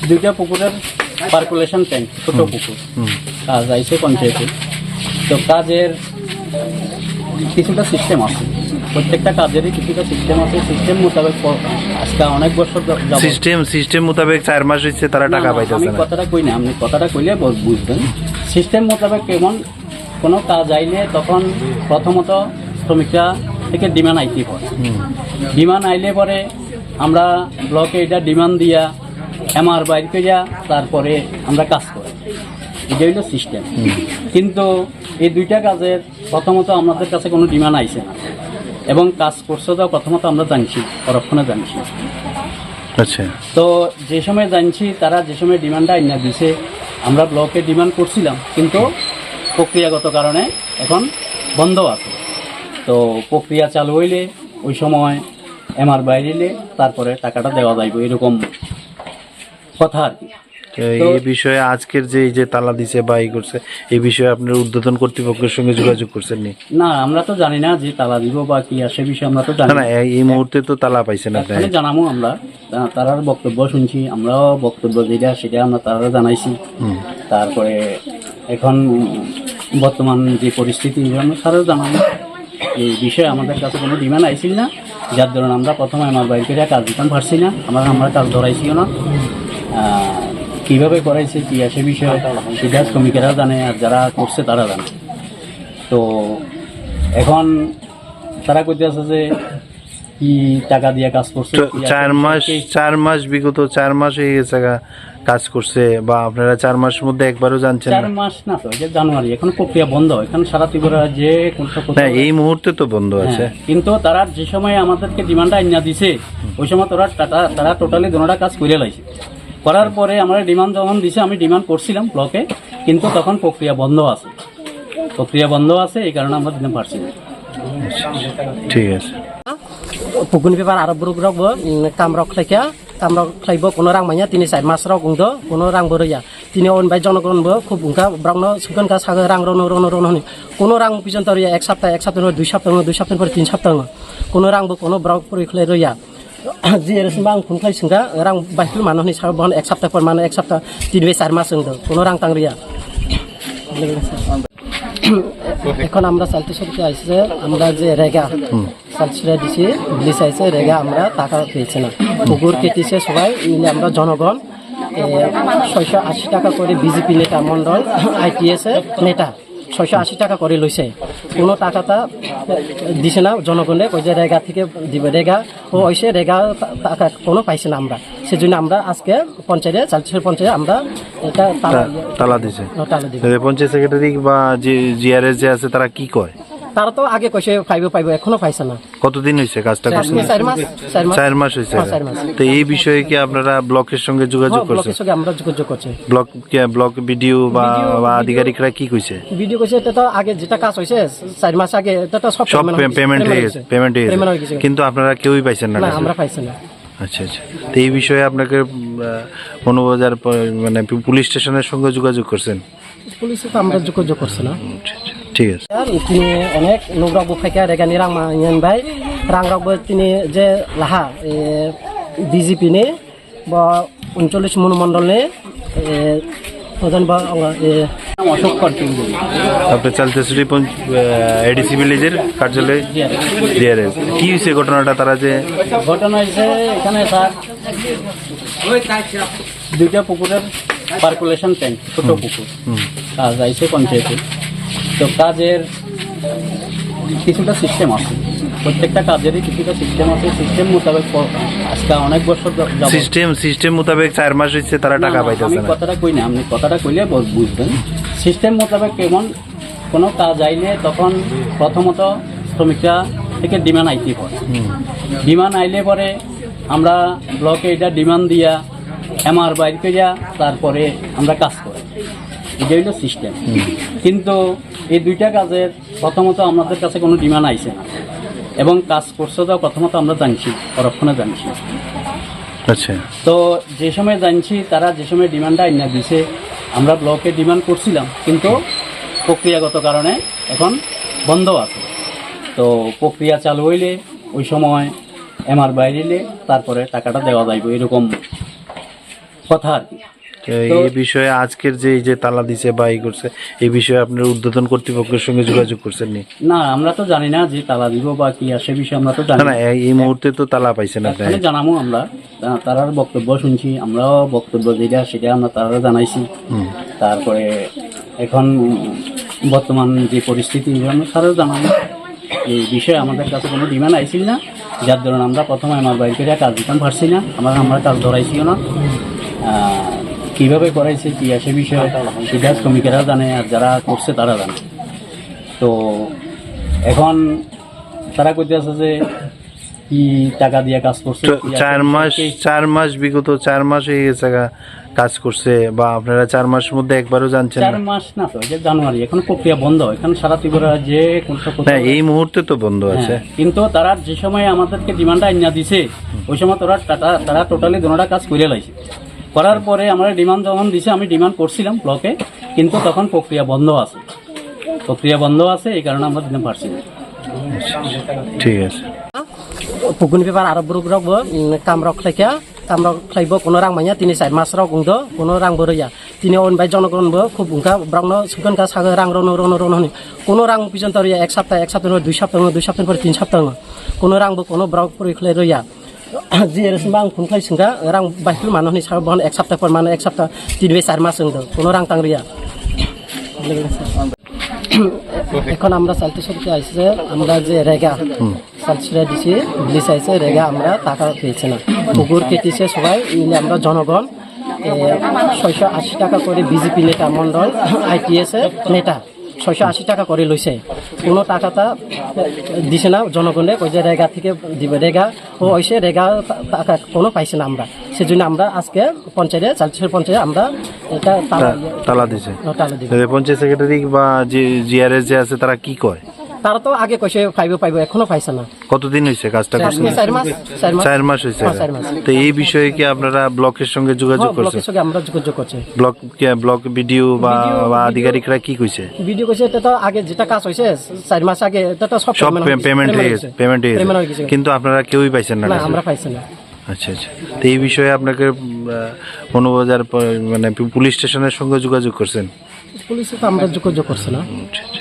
দুইটা পুকুরের percolation tank, ছোট পুকুর কাজ আইছে পঞ্চায়েতে। তো কাজের কিছুটা সিস্টেম আছে, প্রত্যেকটা কাজেরই কিছুটা সিস্টেম আছে। সিস্টেম মোতাবেক আজকে অনেক বছর সিস্টেম মোতাবেক 4 মাস হচ্ছে তারা টাকা পাইতেছে আমি না। কথাটা কই না, আপনি কথাটা কইলে বুঝবেন। সিস্টেম মোতাবেক কেমন কোনো কাজ আইলে তখন প্রথমত শ্রমিকরা থেকে ডিমান্ড আইতে হয়। ডিমান্ড আইলে পরে আমরা ব্লকে এটা ডিমান্ড দিয়া এমআর বাইর করিয়া তারপরে আমরা কাজ করি, এটা হইল সিস্টেম। কিন্তু এই দুইটা কাজের প্রথমত আমাদের কাছে কোনো ডিমান্ড আইছে না, এবং কাজ করছে তো প্রথমত আমরা জানছি, পরক্ষণে জানছি। আচ্ছা, তো যে সময় জানছি তারা যে সময় ডিমান্ডটা আইনা দিছে, আমরা ব্লকে ডিমান্ড করছিলাম, কিন্তু প্রক্রিয়াগত কারণে এখন বন্ধ আছে। তো প্রক্রিয়া চালু হইলে ওই সময় এমআর বাইরে তারপরে টাকাটা দেওয়া যাইবে, এরকম কথা আর কি। এই বিষয়ে আজকের যে এই যে তালা দিছে বা এই করছে, এই বিষয়ে আপনার ঊর্ধ্বতন কর্তৃপক্ষের সঙ্গে যোগাযোগ করছেন নি? না, আমরা তো জানি না যে তালা দিব বা কি আসে বিষয়ে, আমরা তো জানি না। এই মুহূর্তে তো তালা পাইছে না, তাই জানাবো। আমরা তারার বক্তব্য শুনছি, আমরাও বক্তব্য যেটা সেটা আমরা তারা জানাইছি। তারপরে এখন বর্তমান যে পরিস্থিতি আমরা তারাও জানাবো। এই বিষয়ে আমাদের কাছে কোনো ডিমান্ড আইছিল না, যার ধরুন আমরা প্রথমে আমার বাড়িতে কাজ দিতাম পারছি না, আমরা কাজ ধরাইছিও না। কীভাবে করাইছে কি আসে বিষয় সেটা শ্রমিকেরা জানে, আর যারা করছে তারা জানে। তো এখন তারা করতে আছে যে কি টাকা দিয়ে কাজ করছে। 4 মাস বিগত 4 মাস হয়ে গেছে কাজ করছে, বা আপনারা 4 মাসের মধ্যে একবারও জানছেন? 4 মাস না তো, এটা জানুয়ারি, এখন প্রক্রিয়া বন্ধ। এখন সারা ত্রিপুরা যে এই মুহূর্তে তো বন্ধ আছে। কিন্তু তারা যে সময় আমাদেরকে ডিমান্ডটা আইনা দিছে, ওই সময় তারা টোটালি দোনোটা কাজ করে লাইছে। করার পরে আমরা ডিমান্ড যখন দিছে, আমি ডিমান্ড করছিলাম ব্লকে, কিন্তু তখন প্রক্রিয়া বন্ধ আছে। এই কারণে আমরা দিতে পারছি না। ঠিক আছে। পুকুনি পেপার আরব রোগ কামরক খাইব কোনো রাং মাইয়া 3-4 মাস রক উংদো কোনো রাং বরইয়া তিনি অনবাই জনগণবো খুব উংকা ব্রাউন সুগনকা সাগর রাং রন কোনো রাং পিছন তরিয়া 1 সপ্তাহ 2 সপ্তাহ পরে 3 সপ্তাহ কোনো রাংবো কোনো ব্রাউক পরিখলে রইয়া যে এরকম আং খুনখাই সিংকা রাং বাইকুল মানুষনি সাগর 1 সপ্তাহ পর মানে 1 সপ্তাহ 3-4 মাস উংদো কোনো রাং তাং রইয়া। এখন আমরা সালতেশ্বরকে আইসে, আমরা যে রেগা সালতেশ্বরে দিছি ব্লিচ আইসে, রেগা আমরা টাকা পেয়েছি না। পুকুর কেটেছে সবাই মিলে, আমরা জনগণ 680 টাকা করে বিজেপি নেতা মন্ডল ITS নেতা 680 টাকা করে লইছে, কোনো টাকাটা দিছে না জনগণে। ওই যে রেগা থেকে দিবে, রেগা ও ওইসে রেগা টাকা কোনো পাইছে না আমরা। সেজন্য আমরা আজকে পঞ্চায়েতে সালতেশ্বর পঞ্চায়েতে আমরা এটা তালা দিছে। পঞ্চায়েত সেক্রেটারি বা যে জিআরএস যে আছে তারা কি কয়? তারা তো আগে কইছে পাইব, এখনো পাইছে না। কতদিন হয়েছে কাজটা করছে? 4 মাস হয়েছে। তো এই বিষয়ে কি আপনারা ব্লকের সঙ্গে যোগাযোগ করছেন? ব্লকের সঙ্গে আমরা যোগাযোগ করছি। ব্লক বিডিও বা আধিকারিকরা কি কইছে? ভিডিও কইছে এটা তো আগে যেটা কাজ হয়েছে 4 মাস আগে, এটা তো সব পেমেন্ট হয়ে গেছে, কিন্তু আপনারা কেউই পাইছেন না? আমরা পাইছি না। আচ্ছা। তো এই বিষয়ে আপনাকে মনোবাজার মানে পুলিশ স্টেশনের সঙ্গে যোগাযোগ করছেন? পুলিশে তো আমরা যোগাযোগ করছি না। ঠিক আছে। তিনি অনেক নোংরাবো খাইকা রেগানি রাং মাইন ভাই রাং রাখবো তিনি যে লাহা বিজেপি নে বা 39 মনোমন্ডল নে প্রধান বা অশোক কর্তৃক আপনার চালতেশ্বরী এডিসি ভিলেজের কার্যালয় জিআরএস। কি হয়েছে ঘটনাটা? তারা যে ঘটনা হয়েছে এখানে স্যার, দুইটা পুকুরের পার্কুলেশন ট্যাঙ্ক, ছোট পুকুর কাজ আইছে পঞ্চায়েতে। তো কাজের কিছুটা সিস্টেম আছে, প্রত্যেকটা কাজেরই কিছুটা সিস্টেম আছে। সিস্টেম মোতাবেক আজকে অনেক বছর সিস্টেম মোতাবেক 4 মাস হচ্ছে তারা টাকা পাইতেছে না। আমি কথাটা কই না, আপনি কথাটা কইলে বুঝবেন। সিস্টেম মোতাবেক কেমন কোনো কাজ আইলে তখন প্রথমত শ্রমিকরা থেকে ডিমান্ড আইতে হয়। ডিমান্ড আইলে পরে আমরা ব্লকে এটা ডিমান্ড দিয়া এমআর বাইর করিয়া তারপরে আমরা কাজ করি, এটা হইল সিস্টেম। কিন্তু এই দুইটা কাজের প্রথমত আমাদের কাছে কোনো ডিমান্ড আইছে না, এবং কাজ করছে তো প্রথমত আমরা জানছি, পরক্ষণে জানছি। আচ্ছা। তো যে সময় জানছি তারা যে সময় ডিমান্ডটা আইনা দিছে, আমরা ব্লকে ডিমান্ড করছিলাম, কিন্তু প্রক্রিয়াগত কারণে এখন বন্ধ আছে। তো প্রক্রিয়া চালু হইলে ওই সময় এমআর বাইরে তারপরে টাকাটা দেওয়া যাইবে, এরকম কথা আর কি। তো এই বিষয়ে আজকের যে এই যে তালা দিছে বা এই করছে, এই বিষয়ে আপনার ঊর্ধ্বতন কর্তৃপক্ষের সঙ্গে যোগাযোগ করছেন নি? না, আমরা তো জানি না যে তালা দিব বা কি আসে বিষয়ে, আমরা তো জানি না না। না, এই মুহূর্তে তো তালা পাইছেন আপনি। এখানে জানাবো আমরা, তারার বক্তব্য শুনছি, আমরাও বক্তব্য যেটা সেটা আমরা তারা জানাইছি। তারপরে এখন বর্তমান যে পরিস্থিতি আমরা তারাও জানাবো। এই বিষয়ে আমাদের কাছে কোনো ডিমান্ড আইছিল না, যার ধরুন আমরা প্রথমে আমার বাড়িতে কাজ দিতাম পারছি না, আমরা কাজ ধরাইছিও না। কীভাবে করাইছে কি আসে বিষয়ে সেটা শ্রমিকেরা জানে, আর যারা করছে তারা জানে। তো এখন তারা কইতে আছে যে কি টাকা দিয়ে কাজ করছে, তো 4 মাস বিগত 4 মাস হয়ে গেছে কাজ করছে, বা আপনারা 4 মাসের মধ্যে একবারও জানছেন 4 মাস না, তো এটা জানুয়ারি, এখন প্রক্রিয়া বন্ধ। এখানে সারা ত্রিপুরা যে না, এই মুহূর্তে তো বন্ধ আছে। কিন্তু তারা যে সময় আমাদেরকে ডিমান্ডটা আইনা দিছে ওই সময় তারা টোটালি দুটা কাজ করে লাইছে। করার পরে আমরা ডিমান্ড যখন দিছে, আমি ডিমান্ড করছিলাম ব্লকে, কিন্তু তখন প্রক্রিয়া বন্ধ আছে, এই কারণে আমরা দিতে পারছি না। ঠিক আছে। পুকুনি পেপার আরব রোগ রাখবো কামরক খাইব কোনো রাং মাইয়া 3-4 মাস রাখ গুंद কোনো রাং বরইয়া তিনি অনবাই জনগণবো খুব উঙ্কা ব্রাউন সুকনকা সাগর রাং রনো কোনো রাং পর্যন্ত রইয়া এক সপ্তাহ 2 সপ্তাহ পরে 3 সপ্তাহ কোনো রাংবো কোনো ব্রাউক পরিখলে রইয়া যে এরসবা আं খুনখাই সিংগা রাং বাইফুল মানহনি সাগর বহন 1 সপ্তাহ পর মানে 1 সপ্তাহ 3-4 মাস গুंद কোনো রাং তাং রইয়া। এখন আমরা সালতেশ্বরকে আইসে, আমরা যে রেগা সালতেশ্বরে দিছি ব্লিচ আইসে, রেগা আমরা টাকা পেয়েছি না। পুকুর কেটেছে সবাই মিলে আমরা জনগণ 680 টাকা করে বিজেপি নেতা মন্ডল ITS নেতা 680 টাকা করে লইছে, কোনো টাকাটা দিছে না জনগণে। ওই যে রেগা থেকে দিবে, রেগা ও ওইসে রেগা টাকা কোনো পাইছে না আমরা। সেজন্য আমরা আজকে পঞ্চায়েতে সালতেশ্বর পঞ্চায়েতে আমরা এটা তালা দিছে। তালা দিব। পঞ্চায়েত সেক্রেটারি বা যে জিআরএস যে আছে তারা কি কয়? তারা তো আগে কইছে পাইব এখনো পাইছে না। কতদিন হয়েছে কাজটা করছেন? 4 মাস হয়েছে। 4 মাস। তো এই বিষয়ে কি আপনারা ব্লকের সঙ্গে যোগাযোগ করছেন? ব্লকের সঙ্গে আমরা যোগাযোগ করছি। ব্লক বিডিও বা আধিকারিকরা কি কইছে? ভিডিও কইছে এটা তো আগে যেটা কাজ হইছে 4 মাস আগে, এটা তো সব পেমেন্ট হয়ে গেছে, কিন্তু আপনারা কেউই পাইছেন না? না, আমরা পাইছি না। আচ্ছা আচ্ছা। তো এই বিষয়ে আপনাকে মনোবাজার মানে পুলিশ স্টেশনের সঙ্গে যোগাযোগ করছেন? পুলিশে তো আমরা যোগাযোগ করছি না।